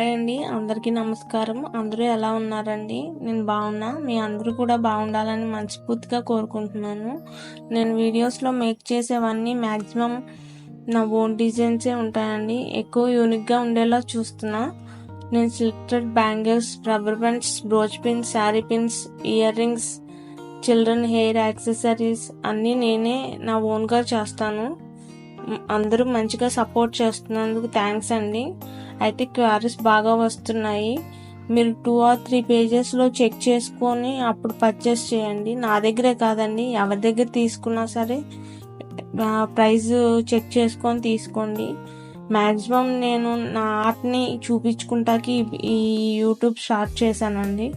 Hi అండి, అందరికీ నమస్కారం. అందరూ ఎలా ఉన్నారండి? నేను బాగున్నా. మీ అందరూ కూడా బాగుండాలని మనస్ఫూర్తిగా కోరుకుంటున్నాను. నేను వీడియోస్లో మేక్ చేసేవన్నీ మ్యాక్సిమం నా ఓన్ డిజైన్సే ఉంటాయండి. ఎక్కువ యూనిక్గా ఉండేలా చూస్తున్నా. నేను silk thread bangles, rubber bands, brooch pins, sari pins, ear rings, children hair accessories అన్నీ నేనే నా ఓన్గా చేస్తాను. అందరూ మంచిగా సపోర్ట్ చేస్తున్నందుకు థ్యాంక్స్ అండి. అయితే క్వారీస్ బాగా వస్తున్నాయి. మీరు 2 or 3 పేజెస్లో చెక్ చేసుకొని అప్పుడు పర్చేస్ చేయండి. నా దగ్గరే కాదండి, ఎవరి దగ్గర తీసుకున్నా సరే ప్రైస్ చెక్ చేసుకొని తీసుకోండి. మ్యాక్సిమం నేను నా ఆర్ట్ని చూపించుకుంటాకి ఈ యూట్యూబ్ స్టార్ట్ చేశానండి.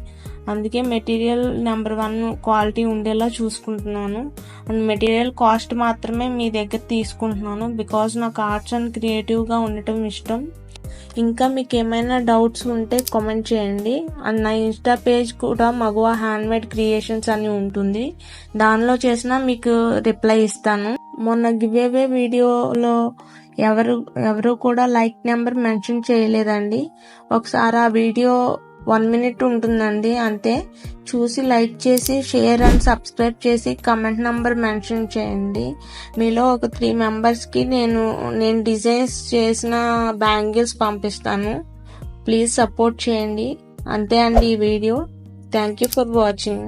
అందుకే మెటీరియల్ నెంబర్ 1 క్వాలిటీ ఉండేలా చూసుకుంటున్నాను. అండ్ మెటీరియల్ కాస్ట్ మాత్రమే మీ దగ్గర తీసుకుంటున్నాను. బికాజ్ నాకు ఆర్ట్స్ అండ్ క్రియేటివ్గా ఉండటం ఇష్టం. ఇంకా మీకు ఏమైనా డౌట్స్ ఉంటే కామెంట్ చేయండి. అండ్ నా ఇన్స్టా పేజ్ కూడా మగువ హ్యాండ్మేడ్ క్రియేషన్స్ అని ఉంటుంది. దానిలో చేసినా మీకు రిప్లై ఇస్తాను. మొన్న గివ్ అవే వీడియోలో ఎవరు కూడా లైక్ నెంబర్ మెన్షన్ చేయలేదండి. ఒకసారి ఆ వీడియో 1 minute ఉంటుందండి, అంతే. చూసి లైక్ చేసి షేర్ అండ్ సబ్స్క్రైబ్ చేసి కమెంట్ నెంబర్ మెన్షన్ చేయండి. మీలో ఒక 3 మెంబర్స్కి నేను డిజైన్స్ చేసిన బ్యాంగిల్స్ పంపిస్తాను. ప్లీజ్ సపోర్ట్ చేయండి. అంతే అండి ఈ video. Thank you for watching.